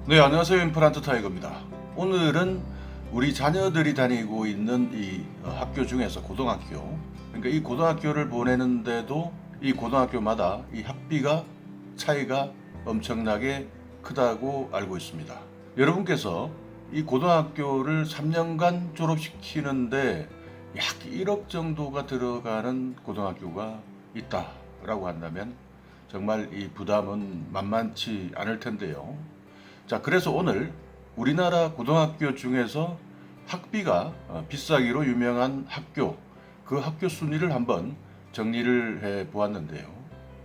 네, 안녕하세요. 임플란트 타이거입니다. 오늘은 우리 자녀들이 다니고 있는 이 학교 중에서 고등학교, 그러니까 이 고등학교를 보내는데도 이 고등학교마다 이 학비가 차이가 엄청나게 크다고 알고 있습니다. 여러분께서 이 고등학교를 3년간 졸업시키는데 약 1억 정도가 들어가는 고등학교가 있다라고 한다면 정말 이 부담은 만만치 않을 텐데요. 자, 그래서 오늘 우리나라 고등학교 중에서 학비가 비싸기로 유명한 학교, 그 학교 순위를 한번 정리를 해 보았는데요.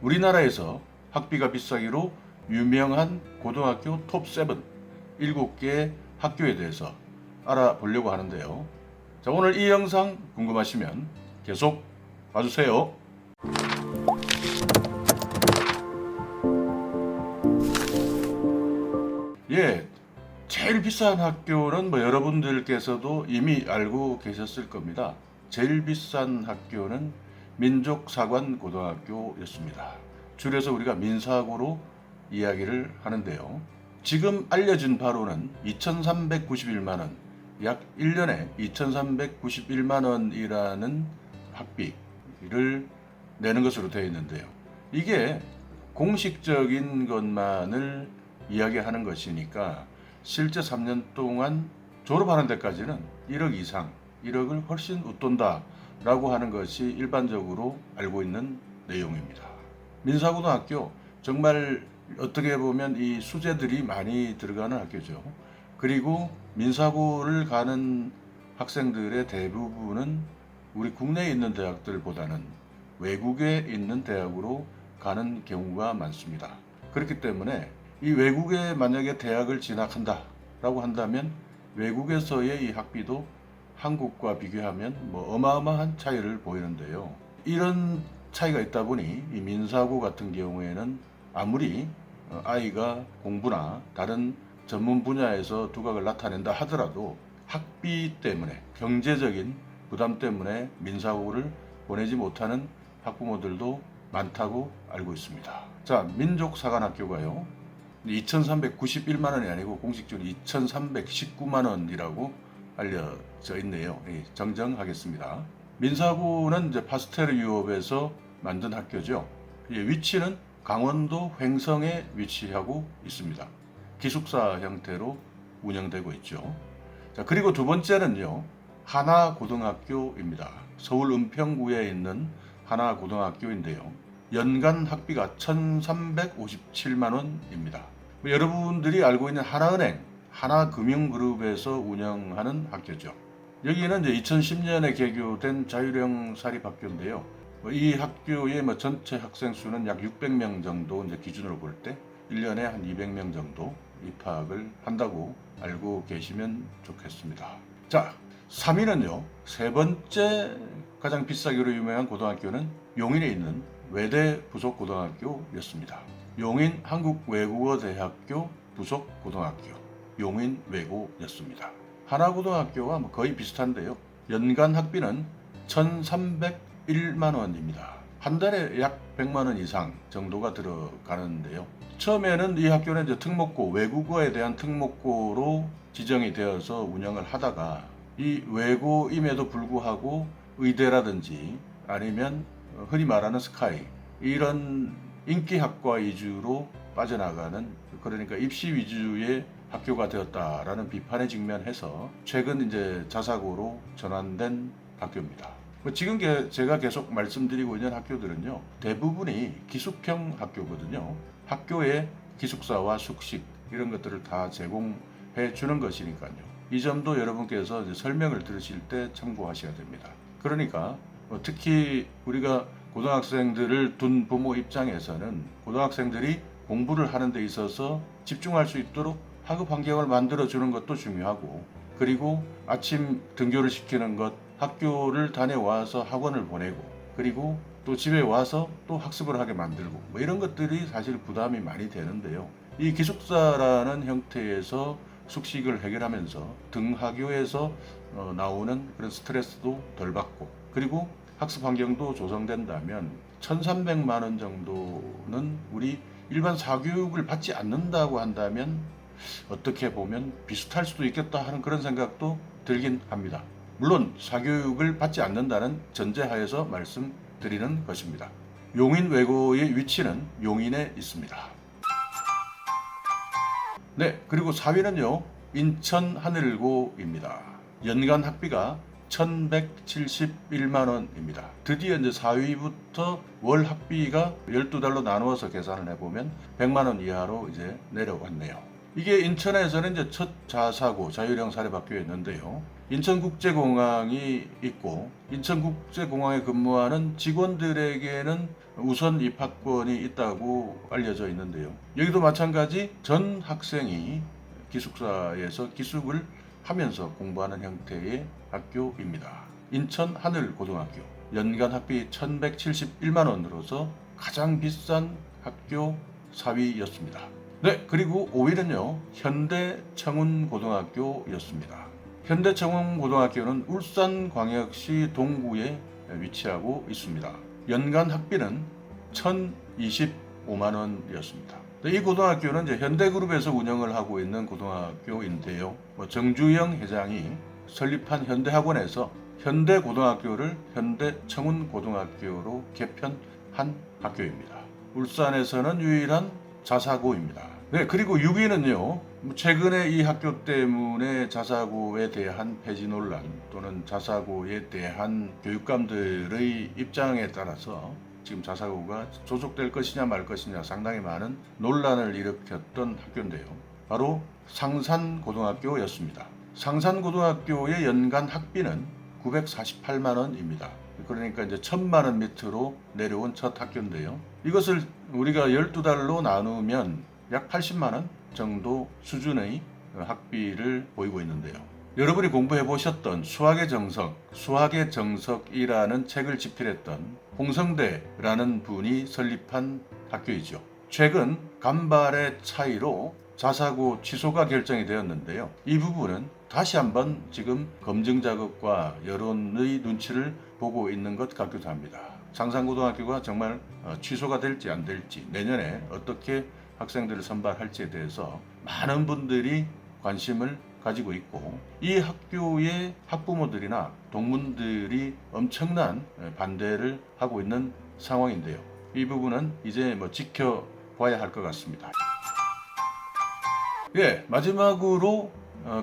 우리나라에서 학비가 비싸기로 유명한 고등학교 톱7, 7개의 학교에 대해서 알아보려고 하는데요. 자, 오늘 이 영상 궁금하시면 계속 봐주세요. 예, 제일 비싼 학교는 여러분들께서도 이미 알고 계셨을 겁니다. 제일 비싼 학교는 민족사관고등학교였습니다. 줄여서 우리가 민사고로 이야기를 하는데요. 지금 알려진 바로는 2,391만 원, 약 1년에 2,391만 원이라는 학비를 내는 것으로 되어 있는데요. 이게 공식적인 것만을 이야기하는 것이니까 실제 3년 동안 졸업하는 데까지는 1억 이상, 1억을 훨씬 웃돈다라고 하는 것이 일반적으로 알고 있는 내용입니다. 민사고등학교 정말 어떻게 보면 이 수재들이 많이 들어가는 학교죠. 그리고 민사고를 가는 학생들의 대부분은 우리 국내에 있는 대학들보다는 외국에 있는 대학으로 가는 경우가 많습니다. 그렇기 때문에 이 외국에 만약에 대학을 진학한다라고 한다면 외국에서의 이 학비도 한국과 비교하면 어마어마한 차이를 보이는데요. 이런 차이가 있다 보니 이 민사고 같은 경우에는 아무리 아이가 공부나 다른 전문 분야에서 두각을 나타낸다 하더라도 학비 때문에 경제적인 부담 때문에 민사고를 보내지 못하는 학부모들도 많다고 알고 있습니다. 자, 민족사관학교가요. 2,391만 원이 아니고 공식적으로 2,319만 원이라고 알려져 있네요. 정정하겠습니다. 민사고는 이제 파스텔 유업에서 만든 학교죠. 위치는 강원도 횡성에 위치하고 있습니다. 기숙사 형태로 운영되고 있죠. 자, 그리고 두 번째는요, 하나고등학교입니다. 서울 은평구에 있는 하나고등학교인데요. 연간 학비가 1,357만 원입니다. 여러분들이 알고 있는 하나은행, 하나금융그룹에서 운영하는 학교죠. 여기는 이제 2010년에 개교된 자율형 사립학교인데요. 이 학교의 전체 학생 수는 약 600명 정도 이제 기준으로 볼 때 1년에 한 200명 정도 입학을 한다고 알고 계시면 좋겠습니다. 자, 3위는요. 세 번째 가장 비싸기로 유명한 고등학교는 용인에 있는 외대 부속고등학교였습니다. 용인 한국외국어대학교 부속고등학교, 용인외고였습니다. 하나고등학교와 거의 비슷한데요. 연간 학비는 1,301만 원입니다. 한 달에 약 100만 원 이상 정도가 들어가는데요. 처음에는 이 학교는 이제 특목고, 외국어에 대한 특목고로 지정이 되어서 운영을 하다가 이 외고임에도 불구하고 의대라든지 아니면 흔히 말하는 스카이, 이런 인기학과 위주로 빠져나가는, 그러니까 입시 위주의 학교가 되었다라는 비판에 직면해서 최근 이제 자사고로 전환된 학교입니다. 지금 제가 계속 말씀드리고 있는 학교들은요, 대부분이 기숙형 학교거든요. 학교에 기숙사와 숙식 이런 것들을 다 제공해 주는 것이니까요. 이 점도 여러분께서 이제 설명을 들으실 때 참고하셔야 됩니다. 그러니까 특히 우리가 고등학생들을 둔 부모 입장에서는 고등학생들이 공부를 하는 데 있어서 집중할 수 있도록 학업 환경을 만들어 주는 것도 중요하고, 그리고 아침 등교를 시키는 것, 학교를 다녀와서 학원을 보내고, 그리고 또 집에 와서 또 학습을 하게 만들고, 이런 것들이 사실 부담이 많이 되는데요. 이 기숙사라는 형태에서 숙식을 해결하면서 등하교에서 나오는 그런 스트레스도 덜 받고, 그리고 학습 환경도 조성된다면 1,300만 원 정도는 우리 일반 사교육을 받지 않는다고 한다면 어떻게 보면 비슷할 수도 있겠다 하는 그런 생각도 들긴 합니다. 물론 사교육을 받지 않는다는 전제하에서 말씀드리는 것입니다. 용인외고의 위치는 용인에 있습니다. 네, 그리고 4위는요, 인천 하늘고입니다. 연간 학비가 1,171만 원입니다. 드디어 이제 4위부터 월 학비가 12달로 나누어서 계산을 해보면 100만 원 이하로 이제 내려왔네요. 이게 인천에서는 이제 첫 자사고 자율형 사립학교였는데요. 인천국제공항이 있고 인천국제공항에 근무하는 직원들에게는 우선 입학권이 있다고 알려져 있는데요. 여기도 마찬가지 전 학생이 기숙사에서 기숙을 하면서 공부하는 형태의 학교입니다. 인천 하늘고등학교 연간 학비 1,171만 원으로서 가장 비싼 학교 4위였습니다. 네, 그리고 5위는요, 현대청운고등학교였습니다. 현대청운고등학교는 울산광역시 동구에 위치하고 있습니다. 연간 학비는 1,025만 원이었습니다. 이 고등학교는 이제 현대그룹에서 운영을 하고 있는 고등학교인데요. 정주영 회장이 설립한 현대학원에서 현대고등학교를 현대청운고등학교로 개편한 학교입니다. 울산에서는 유일한 자사고입니다. 네, 그리고 6위는요, 최근에 이 학교 때문에 자사고에 대한 폐지 논란 또는 자사고에 대한 교육감들의 입장에 따라서 지금 자사고가 조속될 것이냐 말 것이냐 상당히 많은 논란을 일으켰던 학교인데요. 바로 상산고등학교였습니다. 상산고등학교의 연간 학비는 948만 원입니다. 그러니까 이제 1,000만 원 밑으로 내려온 첫 학교인데요. 이것을 우리가 12달로 나누면 약 80만 원 정도 수준의 학비를 보이고 있는데요. 여러분이 공부해 보셨던 수학의 정석이라는 책을 집필했던 홍성대라는 분이 설립한 학교이죠. 최근 간발의 차이로 자사고 취소가 결정이 되었는데요. 이 부분은 다시 한번 지금 검증 작업과 여론의 눈치를 보고 있는 것 같기도 합니다. 상산고등학교가 정말 취소가 될지 안 될지, 내년에 어떻게 학생들을 선발할지에 대해서 많은 분들이 관심을 가지고 있고, 이 학교의 학부모들이나 동문들이 엄청난 반대를 하고 있는 상황인데요. 이 부분은 이제 지켜봐야 할 것 같습니다. 예, 마지막으로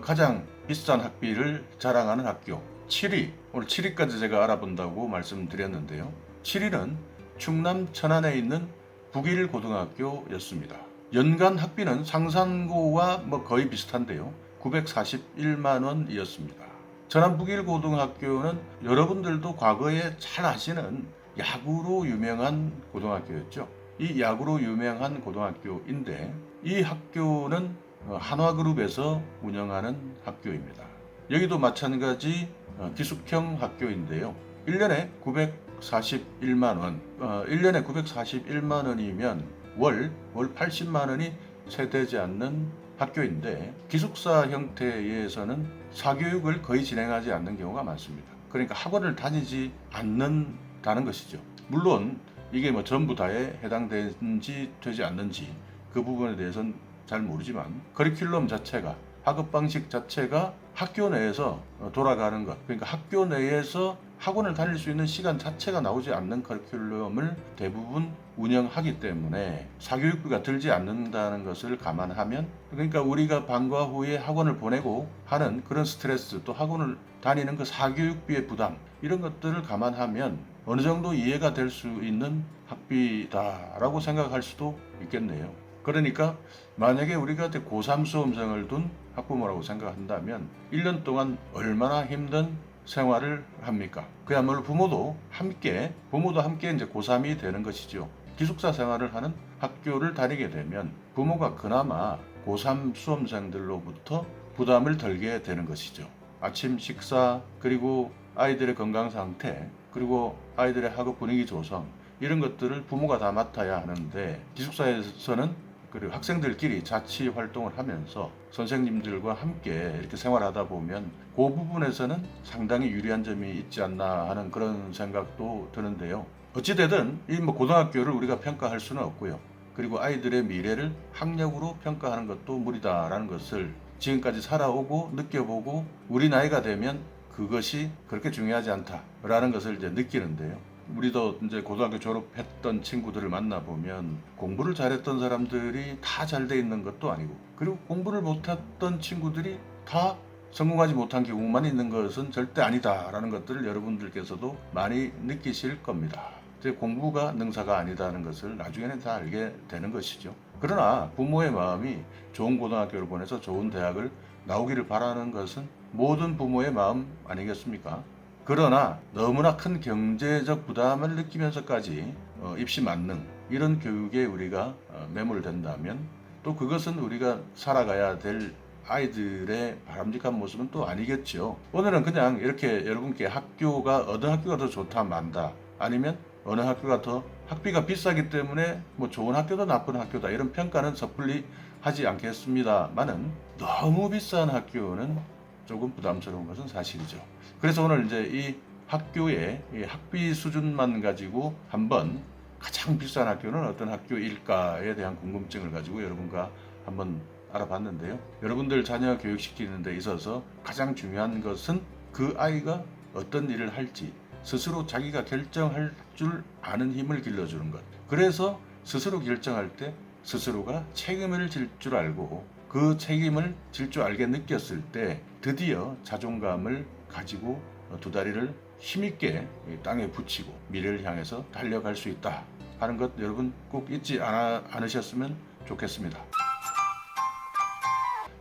가장 비싼 학비를 자랑하는 학교 7위, 오늘 7위까지 제가 알아본다고 말씀드렸는데요. 7위는 충남 천안에 있는 북일고등학교였습니다. 연간 학비는 상산고와 거의 비슷한데요. 941만 원이었습니다. 천안 북일고등학교는 여러분들도 과거에 잘 아시는 야구로 유명한 고등학교였죠. 이 야구로 유명한 고등학교인데, 이 학교는 한화그룹에서 운영하는 학교입니다. 여기도 마찬가지 기숙형 학교인데요. 1년에 941만 원, 1년에 941만 원이면 월 80만 원이 세되지 않는 학교인데, 기숙사 형태에서는 사교육을 거의 진행하지 않는 경우가 많습니다. 그러니까 학원을 다니지 않는다는 것이죠. 물론 이게 전부 다에 해당되는지 되지 않는지 그 부분에 대해서는 잘 모르지만, 커리큘럼 자체가, 학업 방식 자체가 학교 내에서 돌아가는 것, 그러니까 학교 내에서 학원을 다닐 수 있는 시간 자체가 나오지 않는 커리큘럼을 대부분 운영하기 때문에 사교육비가 들지 않는다는 것을 감안하면, 그러니까 우리가 방과 후에 학원을 보내고 하는 그런 스트레스, 또 학원을 다니는 그 사교육비의 부담, 이런 것들을 감안하면 어느 정도 이해가 될 수 있는 학비다라고 생각할 수도 있겠네요. 그러니까 만약에 우리가 고3 수험생을 둔 학부모라고 생각한다면 1년 동안 얼마나 힘든 생활을 합니까? 그야말로 부모도 함께 이제 고3이 되는 것이죠. 기숙사 생활을 하는 학교를 다니게 되면 부모가 그나마 고3 수험생들로부터 부담을 덜게 되는 것이죠. 아침 식사, 그리고 아이들의 건강 상태, 그리고 아이들의 학업 분위기 조성, 이런 것들을 부모가 다 맡아야 하는데, 기숙사에서는 그리고 학생들끼리 자치 활동을 하면서 선생님들과 함께 이렇게 생활하다 보면 그 부분에서는 상당히 유리한 점이 있지 않나 하는 그런 생각도 드는데요. 어찌되든 이 고등학교를 우리가 평가할 수는 없고요. 그리고 아이들의 미래를 학력으로 평가하는 것도 무리다라는 것을 지금까지 살아오고 느껴보고 우리 나이가 되면 그것이 그렇게 중요하지 않다라는 것을 이제 느끼는데요. 우리도 이제 고등학교 졸업했던 친구들을 만나보면 공부를 잘했던 사람들이 다 잘 돼 있는 것도 아니고, 그리고 공부를 못했던 친구들이 다 성공하지 못한 경우만 있는 것은 절대 아니다라는 것들을 여러분들께서도 많이 느끼실 겁니다. 이제 공부가 능사가 아니다는 것을 나중에는 다 알게 되는 것이죠. 그러나 부모의 마음이 좋은 고등학교를 보내서 좋은 대학을 나오기를 바라는 것은 모든 부모의 마음 아니겠습니까? 그러나 너무나 큰 경제적 부담을 느끼면서까지 입시 만능 이런 교육에 우리가 매몰된다면 또 그것은 우리가 살아가야 될 아이들의 바람직한 모습은 또 아니겠죠. 오늘은 그냥 이렇게 여러분께 학교가 어느 학교가 더 좋다 만다, 아니면 어느 학교가 더 학비가 비싸기 때문에 뭐 좋은 학교다 나쁜 학교다 이런 평가는 섣불리 하지 않겠습니다만은, 너무 비싼 학교는 조금 부담스러운 것은 사실이죠. 그래서 오늘 이제 이 학교의 이 학비 수준만 가지고 한번 가장 비싼 학교는 어떤 학교일까에 대한 궁금증을 가지고 여러분과 한번 알아봤는데요. 여러분들 자녀 교육시키는 데 있어서 가장 중요한 것은 그 아이가 어떤 일을 할지 스스로 자기가 결정할 줄 아는 힘을 길러주는 것. 그래서 스스로 결정할 때 스스로가 책임을 질 줄 알고, 그 책임을 질 줄 알게 느꼈을 때 드디어 자존감을 가지고 두 다리를 힘있게 땅에 붙이고 미래를 향해서 달려갈 수 있다 하는 것 여러분 꼭 잊지 않으셨으면 좋겠습니다.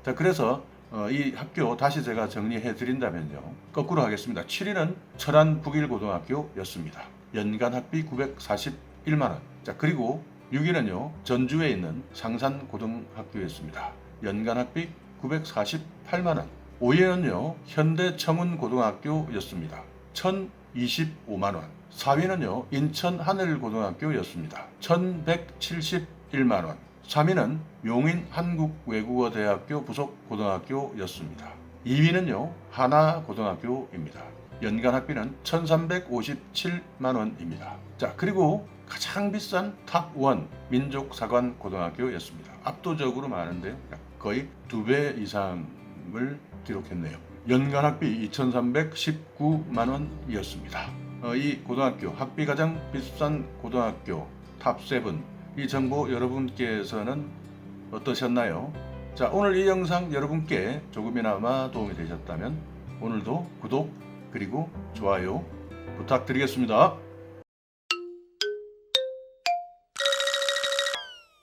자, 그래서 이 학교 다시 제가 정리해 드린다면요, 거꾸로 하겠습니다. 7위는 철안 북일고등학교였습니다. 연간 학비 941만원. 자, 그리고 6위는요 전주에 있는 상산고등학교였습니다. 연간 학비 948만원. 5위는요 현대청운고등학교였습니다. 1025만원. 4위는요 인천 하늘고등학교였습니다. 1171만원. 3위는 용인 한국외국어대학교 부속고등학교였습니다. 2위는요 하나고등학교입니다. 연간 학비는 1357만원입니다. 자, 그리고 가장 비싼 탑1 민족사관고등학교였습니다. 압도적으로 많은데요, 거의 2배 이상을 기록했네요. 연간 학비 2319만원이었습니다. 이 고등학교 학비 가장 비싼 고등학교 탑7, 이 정보 여러분께서는 어떠셨나요? 자, 오늘 이 영상 여러분께 조금이나마 도움이 되셨다면 오늘도 구독 그리고 좋아요 부탁드리겠습니다.